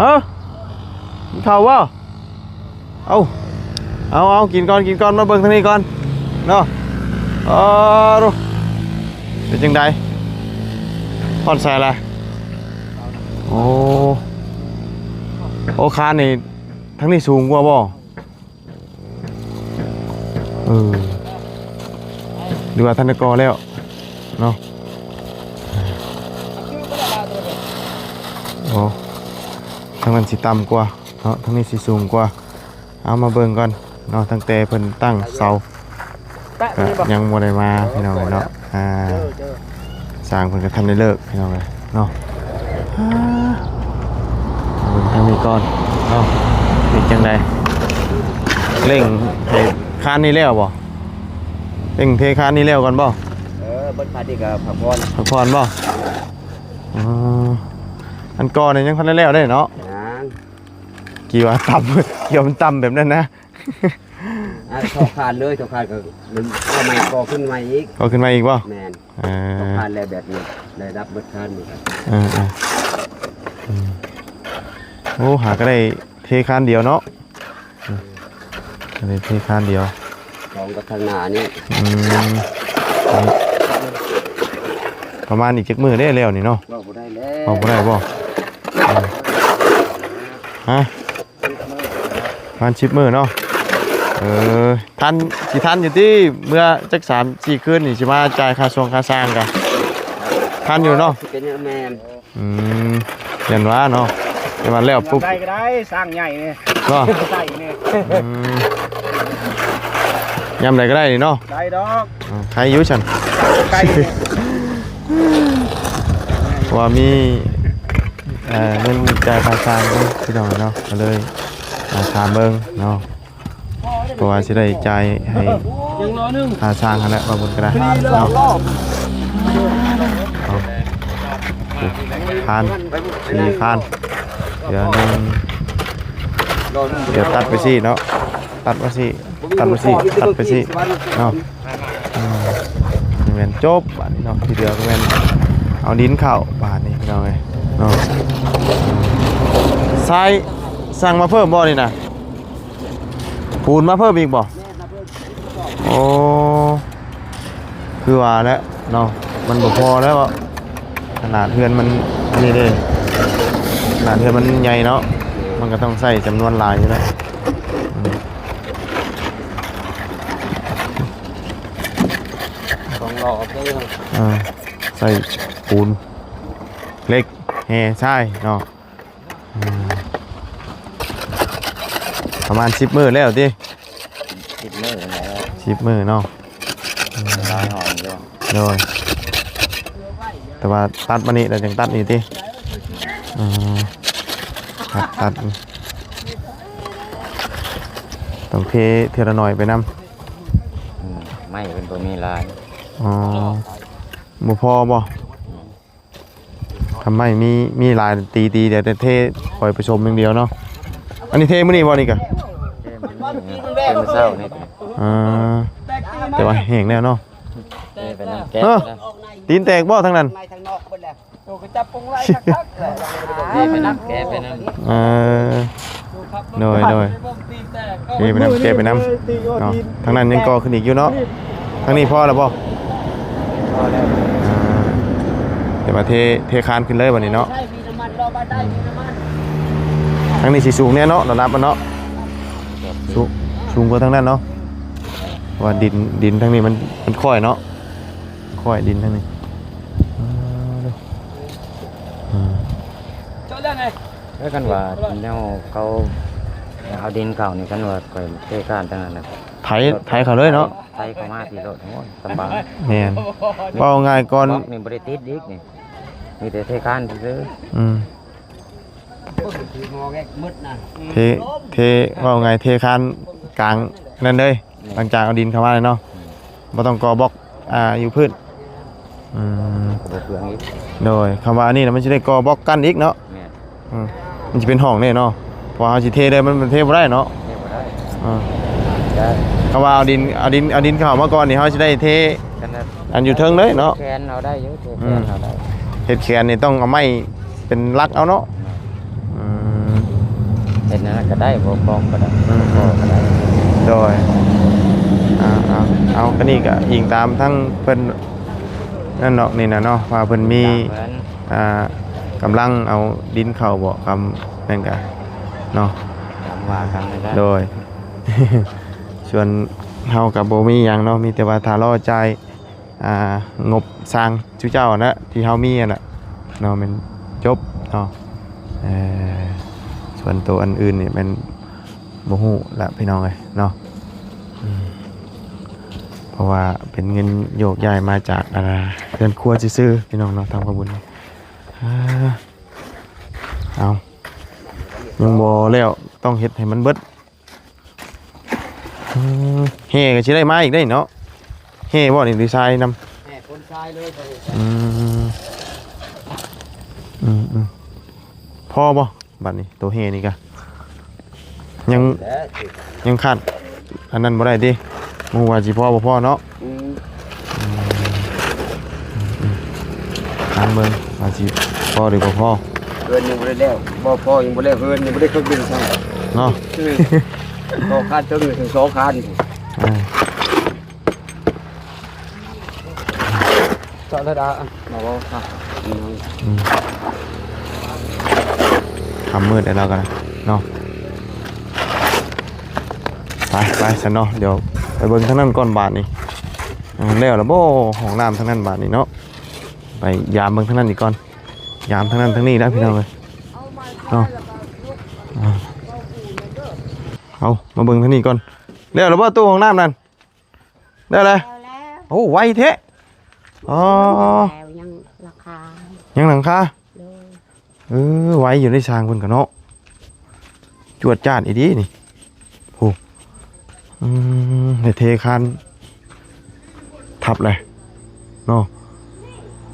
ฮะกินข้าววะเอากินก่อนมาเบิ่งทางนี้ก่อนเนาะดูเป็นจังไดพอดใส่อะไรโอ้คานนี่ทั้งนี้สูงกว่าบ่ดูว่าท่านได้ก่อแล้วเนาะโอ้ทั้งนั้นสิต่ำกว่าเนาะทั้งนี้สิสูงกว่าเอามาเบิ่งก่อนเนาะตั้งแต่เพิ่นตั้งเสายังบ่ได้มาพี่น้องเนาะสร้างเพิ่นก็ทันได้เลิกพี่น้องเลยเนาะเบิ่งทางนี้ก่อนเนาะเป็นจังไดเร่งให้คานนี้แล้วบ่เร่งเทคานนี้แล้วก่อนบ่เบิ่งคานนี่ก็พักผ่อนบ่อันก่อนนี่ยังทันได้แล้วได้เนาะกี่ว่าต่ำเกี่ยวมันต่ำแบบนั้นนะถอดคานเลยถอดคานก็มันเอาใหม่ก่อขึ้นมาอีกก่อขึ้นมาอีกบ่แม่นถอดคานแล้วแบบนี้ได้รับเบิดคานนี่ครับโอ้หาก็ได้เทคานเดียวเนาะได้เทคานเดียวของกับทางหน้านี่ประมาณอีกจักมื้อได้แล้วนี่เนาะบ่ได้แล้วบ่ได้บ่ฮะมันชิปมื้อเนาะท่านสิท่านอยู่ที่เมื่อจัก3-4คืนนี่สิมาจ่ายค่าส่งค่าสร้างกันท่านอยู่เนาะเป็นแม่นยันว่าเนาะแต่ว่าแล้วปุ๊บได้ก็ได้สร้างใหญ่นี่ก็ได้นี่ยำใดก็ได้นี่เนาะได้ดอกใครอยู่ฉันว่ามีเงินจ่ายค่าสร้างพี่น้องเนาะก็เลยถามเบิ่งเนาะเพราะว่าสิได้จ่ายให้ค่าสร้างนั่นแหละว่าบุญก็ได้เนาะคาน4คานเดี๋ยวตัดไปสิเนาะตัดไปสิเนาะแม่นจบบัดนี้เนาะที่เหลือก็แม่นเอาดินเข้าบาดนี้พี่น้องเอ้ยเนาะทรายสั่งมาเพิ่มบ่นี่นะปูนมาเพิ่มอีกบ่โอ้คือว่าแล้วเนาะมันบ่พอแล้วขนาดเฮือนมันนี่เด้ขนาดเฮือนมันใหญ่เนาะมันก็ต้องใส่จำนวนหลายอยู่แล้วของหล่อใส่ปูนเล็กแห่ใช่เนาะประมาณ10 มื้อแล้วดิ10 มื้อแล้ว10 มื้อเนาะลายหอมอยู่โดยแต่ว่าตัดมานี่แล้วจังตัดนี่ติตัดต้องเทละหน่อยไปนำไม่เป็นตัวมีลายบ่พอบ่ทำไมมีลายตีเดี๋ยวเทปล่อยผสมอย่างเดียวเนาะอันนี้เทมื้อนี้บ่นี่กะเป็นเศร้านี่แต่ว่าแห้งแล้วเนาะเป็นน้ำแก๊สตีนแตกบ่ทั้งนั้นโตก็จับปงไล่คักๆเป็นน้ำแก๊สเป็นน้ำโดยเป็นน้ำแกเป็นน้ำเนาะทั้งนั้นยังก่อขึ้นอีกอยู่เนาะทั้งนี้พอแล้วบ่เดี๋ยวมาเทคานขึ้นเลยวันนี้เนาะทั้งนี้สิสูงเนี่ยเนาะระดับมันเนาะสูงกว่าทั้งนั้นเนาะว่าดินทั้งนี้มันค่อยเนาะค่อยดินทั้งนี้แล้วกันว่าแนวเขาเอาดินเก่านี่กันว่าก่อยเทคานทั้งนั้นนะไถเขาเลยเนาะไถเข้ามาที่รถโอ้ยสบายแม่นเว้าง่ายก่อนนี่บ่ได้ติดอีกนี่มีแต่เทคานซื่อเทว่าไงเทคานกลางนั่นเลยหลังจากเอาดินเข้ามาเลยเนาะบ่ต้องก่อบล็อกอยู่พื้นโดยคำว่านี่นะมันจะได้ก่อบล็อกกันอีกเนาะมันจะเป็นห้องเนี่ยเนาะพอเอาสิเทได้มันเทบ่ได้เนาะคำว่าเอาดินเข้ามาก่อนนี่เขาจะได้เทอันอยู่เทิงเลยเนาะแขนเราได้อยู่แขนเราได้เห็ดแขนนี่ต้องเอาไม้เป็นลักเอาเนาะ ฮ็ดนั้นก็ได้บ่พร้อมก็ได้พอก็ได้ โดยเอาก็นี่ก็อิงตามทั้งเพิ่นนั่นเนาะนี่นะเนาะว่าเพิ่นมี เหมือน กำลังเอาดินเข้าบ่คำนั่นก็เนาะ ตามว่ากันได้ โดย ส่วนเฮากับบ่มีหยังเนาะมีแต่ว่าถ้ารอจ่ายงบสร้างจุเจ้านะที่เฮามีน่ะเนาะมันจบเนาะส่วนตัวอันอื่นนี่มันบ่ฮู้ละพี่น้องเอ้ยเนาะเพราะว่าเป็นเงินโยกย้ายมาจากเรือนครัวซื่อๆพี่น้องเนาะทำกระบุญเอายังบ่แล้วต้องเฮ็ดให้มันเบิดเฮ่ก็สิได้มาอีกได้เนาะเฮ่บ่นี่ดีไซน์นำ แม่คนชายเลย พ่อบ่บัดนี้ตัวเฮ่นี่กะยังขาดอันนั้นบ่ได้ติมูว่าสิพ่อบ่พ่อเนาะทางเบิ่งว่าสิพ่อหรือบ่พ่อ เฮือนยังบ่ได้แล้วบ่พอยังบ่ได้เฮือนยังบ่ได้เครื่องบินซั่น เนาะ ก็คาดถึงถึง2คันเจาะระดับมาบ่ครับ ทำมืดได้แล้วกันเนาะไปซะเนาะเดี๋ยวไปเบิ่งทางนั้นก่อนบาดนี้แล้วบ่ห้องน้ำทางนั้นบาดนี้เนาะไปยามเบิ่งทางนั้นอีกก่อนยามทางนั้นทางนี้นะพี่น้องเอ้ยเนาะเอามาเบิ่งทางนี้ก่อนแล้วบ่ตู้ห้องน้ำนั่นได้เลย แล้ว โอ้ไวแท้อ๋อ แล้วยังราคา ยังหลังคา เลย ไว้อยู่ในสร้างเพิ่นก็เนาะจวดจ้านอีดีนี่โอ้ในเทคานทับเลยเนาะ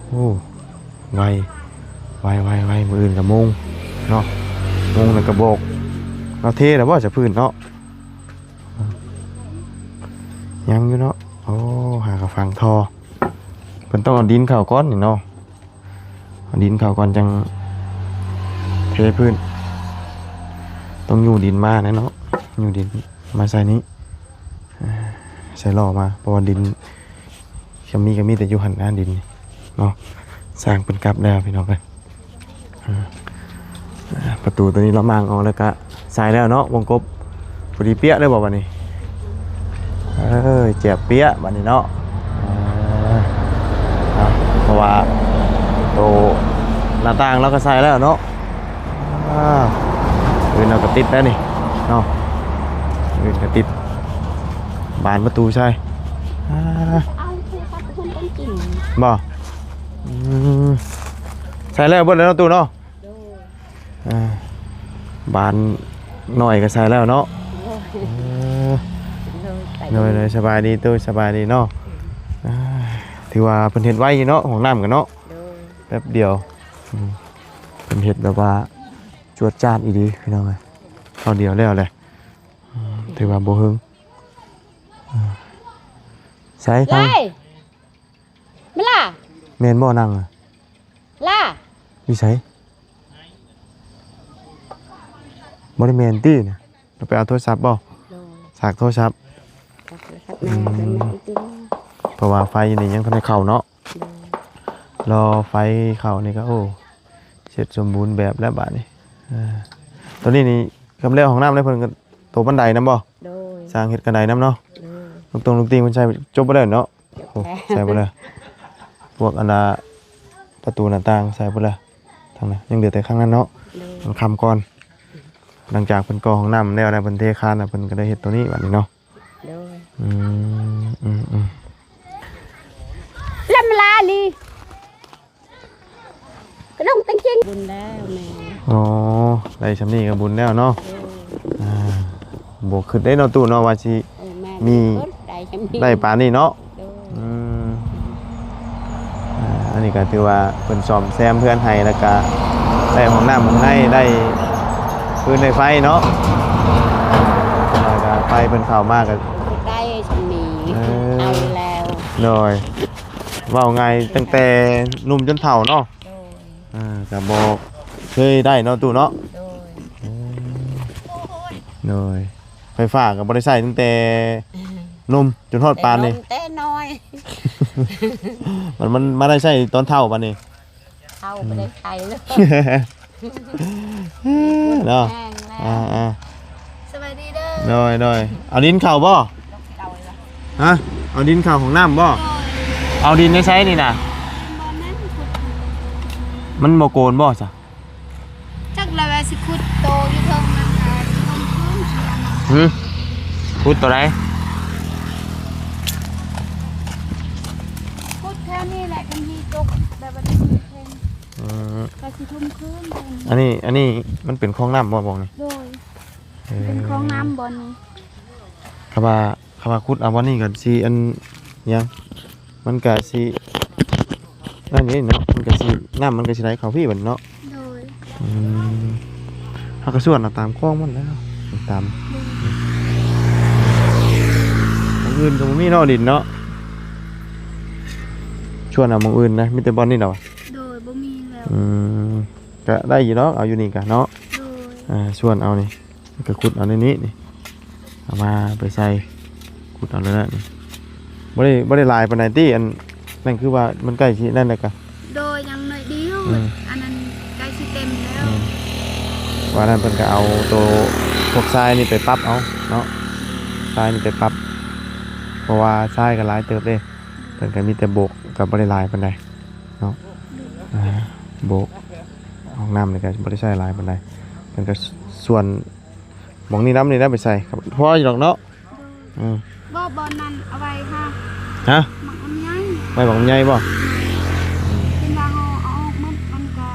โอ้ไวมืออื่นกับมุงเนาะมุงนั่นกระบอกเราเทแล้วว่าจะพื้นเนาะยังอยู่เนาะโอ้หากระฟังทอเพิ่นต้องเอาดินเข้าก้อนนี่เนาะเอาดินเข้าก่อนจังเทพื้นต้องอยู่ดินมานะเนาะอยู่ดินมาใส่นี้ใส่หล่อมาเพราะว่าดินก็มีแต่อยู่หันหน้าดินเนาะสร้างเป็นกับแล้วพี่น้องเลยประตูตัวนี้เรามางออกแล้วก็ใส่แล้วเนาะวงกบพอดีเปี้ยได้บอกวันนี้เจ็บเปี้ยวันนี้เนาะเพราะว่าตัวหน้าต่างเราก็ใส่แล้วเนาะอื่นเราก็ติดแล้วนี่เนาะอื่นก็ติดบานประตูใช่ เอาคือครับคุณต้องกิน บ่ใส่แล้วเบิดแล้วเนาะตู้เนาะ โดย บานหน่อยก็ใส่แล้วเนาะ โดย เลยสบายดีตู้สบายดีเนาะถือว่าเพิ่นเฮ็ดไว้เนาะของน้ำกันเนาะ โดย แป๊บเดียวเพิ่นเฮ็ดแบบว่าจวดจ้านอีดีพี่น้องเอ้ยเอาเดียวแล้วแหละถือว่าบ่ฮึงใส่ทาง ไล่ไม่ล่ะ แม่นบ่นั่งอะ ล่ะ อยู่ไสบ่ได้แม่นติเนี่ยเราไปเอาโทรศัพท์บ่ โดย สากโทรศัพท์ ครับแม่เป็นแม่จริง เพราะว่าไฟนี่ยังทันได้เข้าเนาะ โดย รอไฟเข้านี่ก็โอ้เสร็จสมบูรณ์แบบแล้วบัดนี้ตอนนี้นี่กำแล้วของน้ำได้เพิ่นก็โตบันไดนํบ่ โดย สร้างเฮ็ดกันไดนํเนาะ โดย ลูกตีเพิ่นใช้จบบ่ได้เนาะโอ้ใส่บ่ได้พวกอันน่ะประตูหน้าต่างใส่บ่ได้ทางนั้นยังเหลือแต่ข้างนั้นเนาะ โดย มันคำก่อนหลังจากเพิ่นก่อห้องน้ำแล้วนะเพิ่นเทคานน่ะเพิ่นก็ได้เฮ็ดตัวนี้บัดนี้เนาะ โดย อืม ลำลาลีกระดงตั้งจริงบุญแล้วแม่ อ๋อได้ชำนี้ก็บุญแล้วเนาะ โดย บ่คิดได้เนาะตู้เนาะว่าสิ แม่ มี ได้จำนี้ ได้ปานนี้เนาะ โดย อันนี้ก็ถือว่าเพิ่นซ่อมแซมเพื่อนให้แล้วก็ได้ห้องน้ำห้องในได้พื้นได้ไฟเนาะแล้วก็ไฟเพิ่นเข้ามาก็ ได้ชำนี้ เออ เอาแล้ว หน่อยเว้าไงตั้งแต่หนุ่มจนเฒ่าเนาะ โดย ก็บ่เคยได้เนาะตู้เนาะ โดย โดยไฟฟ้าก็บ่ได้ใช้ตั้งแต่นมจนฮอดปานนี่ แต่น้อย มันมาได้ใช้ตอนเฒ่าปานนี้ เอาไปได้ใช้เลย เนาะ แห้งแล้ว อ่า สวัสดีเด้อ ๆโดยเอาดินเข้าบ่ฮะเอาดินเข้าของน้ำบ่เอาดินได้ใช้นี่น่ะ บอนนั้นขุด มันบ่โกนบ่จ้ะ จักละว่าสิขุดโตอยู่เทิงนั้นค่ะต้นพื้นเสียนะ พูดตัวใด ขุดแค่นี้แหละกันทีตกแบบว่าสิเพิ่นก็สิทุ่มคืนเพิ่น อันนี้มันเป็นคลองน้ำบ่บอกนี่ โดยเป็นคลองน้ำบอนนี้ คำว่าคุดเอาวันนี้กันสิอันยังมันก็สินั่นนี่เนาะมันก็สิน้ำมันก็สิไหลเข้าพี่บัดเนาะ โดย เฮาก็ส่วนเอาตามคลองมันแล้วตามหม้องอื่นก็บ่มีเนาะดินเนาะชวนเอาหม้องอื่นนะมีแต่บ่อนนี่ดอก โดยบ่มีแล้ว ก็ได้อยู่เนาะเอาอยู่นี่ก็เนาะ โดย ชวนเอานี่ก็ขุดเอาในนี้นี่เอามาไปใส่ขุดเอาเลยนะนี่บ่ได้หลายปานใดติอันนั่นคือว่ามันใกล้สินั่นแหละก็ โดยยังหน่อยเดียว อันนั้นใกล้สิเต็มแล้ว ว่านั้นเพิ่นก็เอาตัวพวกทรายนี่ไปปรับเอาเนาะทรายนี่ไปปรับเพราะว่าทรายก็หลายเติบเด้เพิ่นก็มีแต่โบกกับบ่ได้หลายปานใดเนาะโบกห้องน้ำนี่ก็บ่ได้ใช้หลายปานใดเพิ่นก็ส่วนหม้องนี้น้ำนี่ได้ไปใส่ครับพออยู่ดอกเนาะบ่บอนนั้นเอาไว้ค่ะ ฮะ หมักอันใหญ่ ไม่บอกใหญ่บ่ เป็นดาวเอาออกมันก็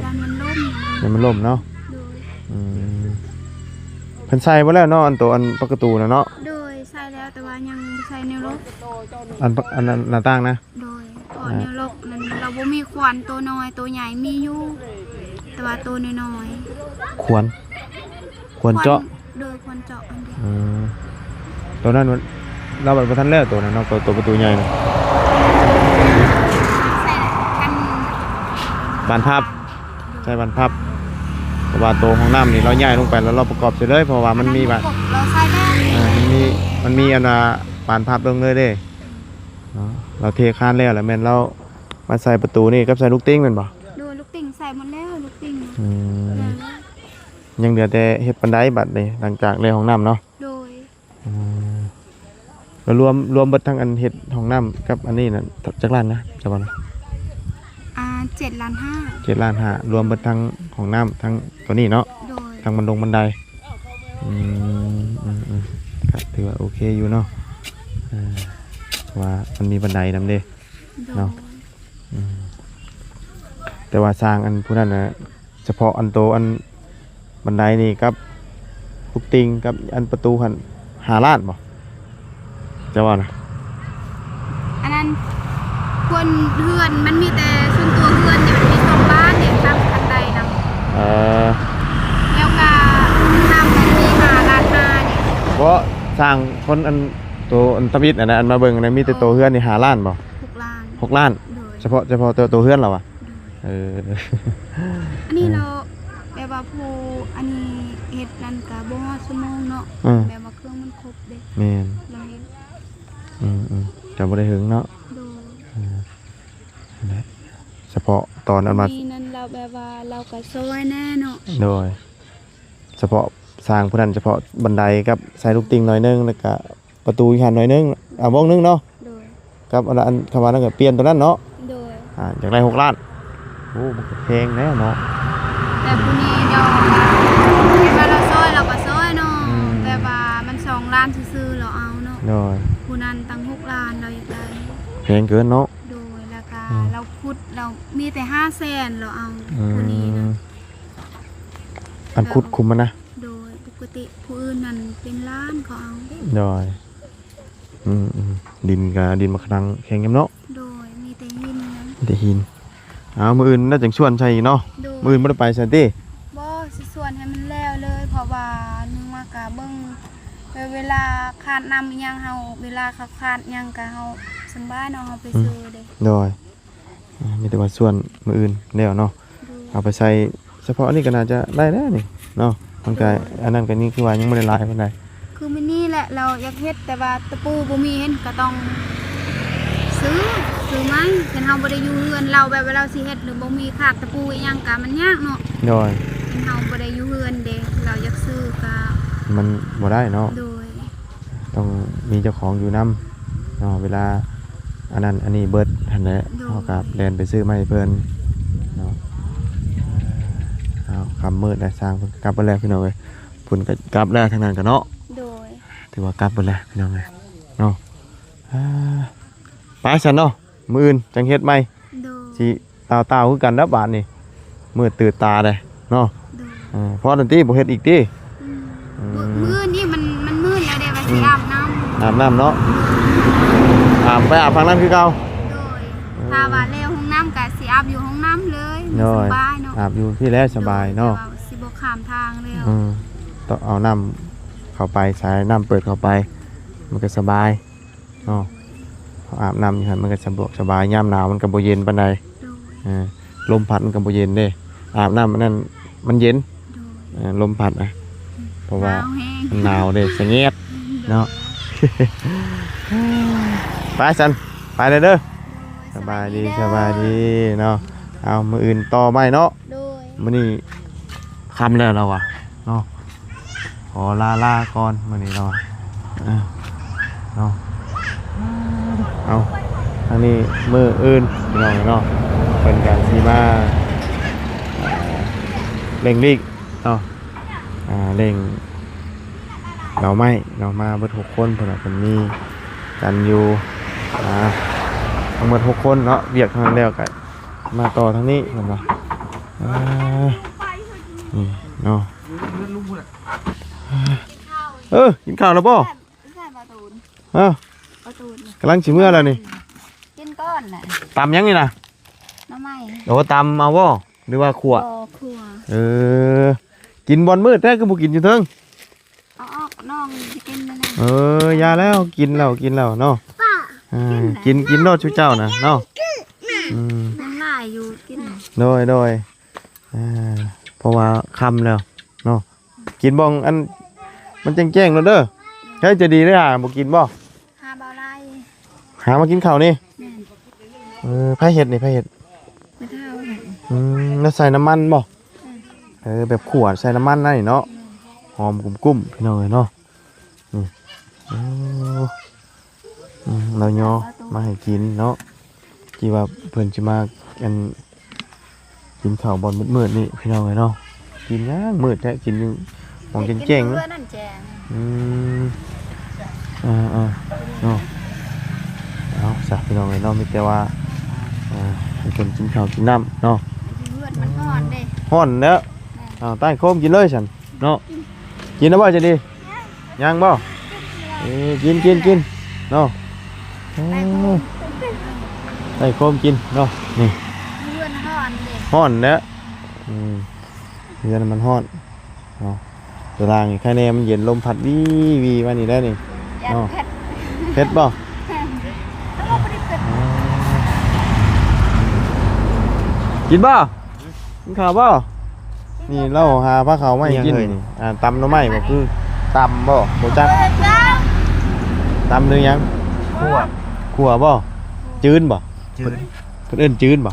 ยามมันล่ม เดี๋ยวมันล่มเนาะ โดย เพิ่นใส่บ่แล้วเนาะอันตัวอันประตูน่ะเนาะ โดยใส่แล้วแต่ว่ายังใส่แนวลบ อันนั้นหน้าต่างนะ โดยก่อนแนวลบนั้นเราบ่มีควันตัวน้อยตัวใหญ่มีอยู่แต่ว่าตัวน้อย ควร ๆ เจาะ โดยควันเจาะอันเดียว ตัวนั้นมันเราบัดบ่ทันแล้วตัวนั้นเนาะตัวประตูใหญ่น่ะ ใส่กัน บานพับใช่บานพับแต่ว่าตัวห้องน้ำนี่เราย้ายลงไปแล้วเราประกอบเสร็จเลยเพราะว่ามันมีบาน เราใส่ได้ มันมีอันน่ะบานพับลงเลยเด้เนาะเราเทคานแล้วแหละแม่นเรามาใส่ประตูนี่กับใส่ลูกติ้งแม่นบ่ โดยลูกติ่งใส่หมดแล้วลูกติ่ง ยังเหลือแต่เฮ็ดบันไดบัดนี่หลังจากเลยห้องน้ำเนาะ โดย แล้วรวมเบิดทั้งอันเฮ็ดห้องน้ำกับอันนี้น่ะจักล้านนะจะบ่นะ 7.5 ล้าน 7 ล้าน5รวมเบิดทั้งห้องน้ำทั้งตัวนี้เนาะ โดย ทั้งบันไดครับถือว่าโอเคอยู่เนาะว่ามันมีบันไดนำเด้ เนาะ แต่ว่าสร้างอันผู้นั้นนะเฉพาะอันโตอันบันไดนี่กับลูกติงกับอันประตูหัน5 ล้านบ่จะว่านะ อันนั้นควรเฮือนมันมีแต่ส่วนตัวเฮือนเนี่ยมันมี2 ล้านเนี่ยตามคันใดนำแล้วก็ทำมันมี5 ล้าน5เนี่ย เพราะสร้างคนอันโตอันตะบิดอันนั้นอันมาเบิ่งอันนั้นมีแต่โตเฮือนนี่5 ล้านบ่ 6 ล้าน 6 ล้าน โดย เฉพาะโตเฮือนเราอ่ะ อันนี้เราแบบว่าผู้อันนี้เฮ็ดนั่นก็บ่ฮอดชั่วโมงเนาะแบบว่าเครื่องมันครบเด้ แม่น เราเฮ็ด จะบ่ได้ถึงเนาะ โดย เฉพาะตอนอันมา นี่นั่นเราแบบว่าเราก็ซอยแน่เนาะ โดยเฉพาะสร้างผู้นั้นเฉพาะบันไดกับใส่ลูกติงหน่อยนึงแล้วก็ประตูอีกหันหน่อยนึงวงนึงเนาะ โดย กับอันคำว่านั่นก็เปลี่ยนตัวนั้นเนาะ โดย อยากได้6 ล้านโอ้มันก็แพงแน่เนาะ แต่ผู้นี้เดี๋ยวแบบว่าเราซอยเราก็ซอยเนาะแบบว่ามัน2 ล้านซื่อๆเราเอาเนาะ โดย ผู้นั้นตั้ง6 ล้านเราอยากได้ แพงเกินเนาะ โดยแล้วก็เราขุดเรามีแต่500,000เราเอา อื ผู้นี้นะ มอันคุดคุมมันนะ โดยปกติผู้อื่นนั่นเป็นล้านเขาเอา โดยดินกับดินมะครังแข็งยำเนาะ โดยมีแต่หินนะ แต่หินมืออื่นน่าจะชวนใช่เนาะ โดย มืออื่นไม่ได้ไปใช่ติ บ่สิส่วนให้มันแล้วเลยเพราะว่านึงว่ากะเบิ่งเวลาขาดน้ำอิหยังเฮาเวลาเขาขาดหยังกะเฮาสำบายเนาะเฮาไปซื้อเด้ โดยมีแต่ว่าส่วนมืออื่นแล้วเนาะ โดย เอาไปใส่เฉพาะอันนี้ก็น่าจะได้แล้วนี่เนาะ โ มันก็อันนั้นก็นี่คือว่ายังบ่ได้หลายปานใด คือมื้อนี้แหละเราอยากเฮ็ดแต่ว่าตะปูบ่มีเห็นก็ต้องซื้อไหมเห็นเฮาบ่ได้อยู่เฮือนเราแบบว่าเราสิเฮ็ดหรือบ่มีคากตะปูอีหยังก็มันยากเนาะ โดย เห็นเฮาบ่ได้อยู่เฮือนเด้เราอยากซื้อก็ มันบ่ได้เนาะ โดย ต้องมีเจ้าของอยู่นํเนาะเวลาอันนั้นอันนี้เบิดหั่นแหละเฮาก็แล่นไปซื้อมาให้เพิ่นเนาะเอาคำมืดได้สร้างเพิ่นกลับไปแล้วพี่น้องเอ้ยเพิ่นก็กลับแล้วทางนั้นก็เนาะ โดย ถือว่ากลับไปแล้วพี่น้องเอ้ยเนาะไปซั่นเนาะมื้ออื่นจังเฮ็ดใหม่ โดย สิตาวๆคือกันดับบาดนี่มืดตื่นตาเลยเนาะ โดย พอดนตรีบ่เฮ็ดอีกติ มื้อนี้มันมืดแล้วเด้ว่าสิอาบน้ำ อาบน้ำเนาะไปอาบฝั่งนั้นคือเก่า โดยถ้าว่าแล้วห้องน้ำก็สิอาบอยู่ห้องน้ำเลย โดย สบายเนาะ อาบอยู่พี่แล้วสบายเนาะ แต่ว่สิบ่ข้ามทางแล้ว ต้องเอาน้ำเข้าไปสายน้ำเปิดเข้าไปมันก็สบายเนาะอาบน้ำอยู่หั่นมันก็สบายยามหนาวมันก็บ่เย็นปานใด โดย ลมพัดมันก็บ่เย็นเด้อาบน้ำมันนั่นมันเย็น โดย ลมพัดเพราะว่า หนาวแห้ง มันหนาวเด้สะเงียดเนาะ ไปสันไปเลยเด้อสบายดีเนาะเอามืออื่นต่อไปเนาะ โดย มื้อนี้ค่ำแล้วเราอ่ะเนาะขอลาก่อนมื้อนี้เราอ่ะเนาะเอาทางนี้มืออื่นพี่น้องเนาะเป็นการสิมาเร่งรีบเนาะเร่งเรามาเบิด6คนเพิ่นน่ะเพิ่นมีกันอยู่ทั้งหมด6คนเนาะเวียกทางนั้นแล้วก็มาต่อทางนี้เพิ่นว่านี่เนาะกินข้าวแล้วบ่ ใช่ประตูน ประตูน กำลังสิเมื่อแล้วนี่ กินก้อนน่ะ ตำยังนี่นะ น้ำไม้ โอ้ตำเอาบ่หรือว่าขั่ว ครัว กินบอลมืดแท้ก็บ่กินอยู่เทิง เอาออกน้องจะกินนั่นน่ะ ยาแล้วกินแล้วเนาะกินโนดชูเจ้านะเนาะ น้ำลายอยู่กิน โดยเพราะว่าค่ำแล้วเนาะกินบ้องอันมันแจ้งๆแล้วเด้อใช่จะดีได้บ่กินบ่ หาเบาไล่ หามากินข้าวนี่ แม่น ไผเฮ็ดนี่ไผเฮ็ด ไม่เท่าน่ะ แล้วใส่น้ำมันบ่แบบขวดใส่น้ำมันนั่นนี่เนาะหอมกุ้มๆพี่น้องเอ้ยเนาะเราย่อมาให้กินเนาะกี่ว่าเพิ่นสิมากันกินข้าวบอนมืดๆนี่พี่น้องเอ้ยเนาะกินย่างมืดแท้กินอยู่มองแจ้งๆ เนาะ เนาะ นั่นแจง เนาะเอาซะพี่น้องเอ้ยเนาะมีแต่ว่าให้เพิ่นกินข้าวกินน้ำเนาะ เลือดมันอ่อนเด้ ฮ้อนแล้วใต้โคมกินเลยฉันเนาะกินแล้วบ่จะดียังบ่กินเนาะใต้โคมกินเนาะนี่ เลือดอ่อนเด้ ฮ้อนแล้วเรือนมันฮ้อนเนาะตัวรางนี่แค่แน่มันเย็นลมพัดวีมานี่ได้นี่ ยัน เนาะ เผ็ด เผ็ดบ่ ถ้าเราไม่ได้เผ็ด กินบ่กินข้าวบ่นี่เราหาผ้าขาวมาให้กินนี่ตำหน่อไม้บ่คือตำบ่จักตำหรือยังขั่วบ่จืนบ่เพิ่นเอิ้นจืนบ่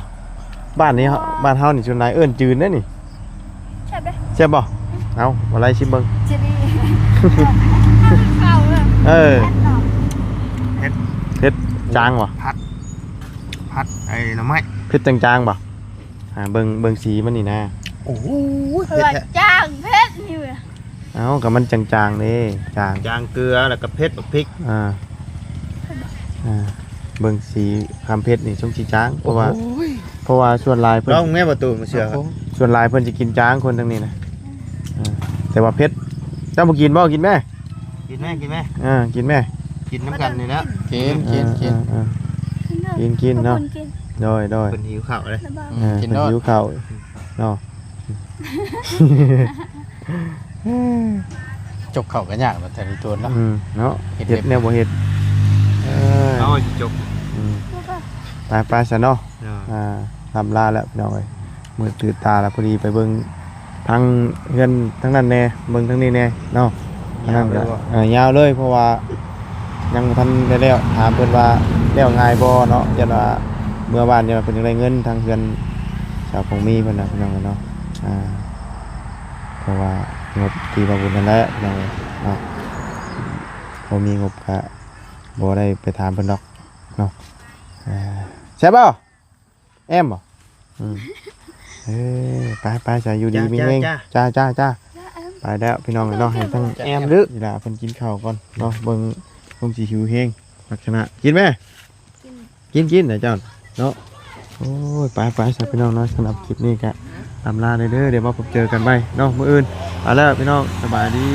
บ้านนี้บ้านเฮานี่ส่วนนายเอิ้นจืนเด้นี่ ใช่ไหม แซ่บบ่เอาบ่ไรชิมเบิ่ง จะดีเข้าเลย เผ็ดจางบ่ พัดไอ้หน่อไม้ เผ็ดจางๆบ่เบิ่งสีมันนี่นะ โอ้โห เผือกจ้างเพชรนี่เว้ย เอ้าก็มันจางๆเด้จาง จางเกลือแล้วก็เผ็ดกับพริก เบิ่งสีคำเพชรนี่ช่วงสีจางเพราะว่าส่วนลายเพิ่น ลองแม่ประตูมาเชื่อครับ ส่วนลายเพิ่นจะกินจางคนทางนี้นะแต่ว่าเพชรเจ้าบ่กินบ่กินแม่ กินแม่ กินแม่ กินน้ำกันนี่แล้ว กินเนาะโดย เป็นหิวข้าวเลย กินหิวข้าวเนาะ จกเข่ากันยากแบบแต่ละตัวเนาะ เนาะเฮ็ดแนวบ่เฮ็ด เอาจบ ไปซะเนาะทำลาแล้วพี่น้องเอ้ยมือตื่นตาแล้วพอดีไปเบิ่ง ทางเฮือนทั้งนั้นแน่เบิ่งทั้งนี้แน่เนาะอันนั้นก็ยาวเลยเพราะว่ายังบ่ทันได้แล้วถามเพิ่นว่าแล้วง่ายบ่เนาะยันว่าเมื่อวานเนี่ยเพิ่นยังได้เงินทางเฮือนชาวของมีเพิ่นน่ะพี่น้องเนาะเพราะว่างบที่บ่บุญนั่นแหละพี่น้องเนาะบ่มีงบก็บ่ได้ไปถามเพิ่นดอกเนาะใช่เปล่าแอมบ่ไปใส่อยู่ดีมีเองจ้าไปแล้วพี่น้องเนาะให้ทั้งแอมลึกนี่ล่ะเพิ่นกินข้าวก่อนเนาะเบิ่งคงสิหิวแฮงลักษณะกินไหมกินนะเจ้าเนาะโอ้ยไปใส่พี่น้องเนาะสำหรับคลิปนี้ก็ลาเด้อเดี๋ยวมาพบเจอกันใหม่เนาะมื้ออื่นไปแล้วพี่น้องสบายดี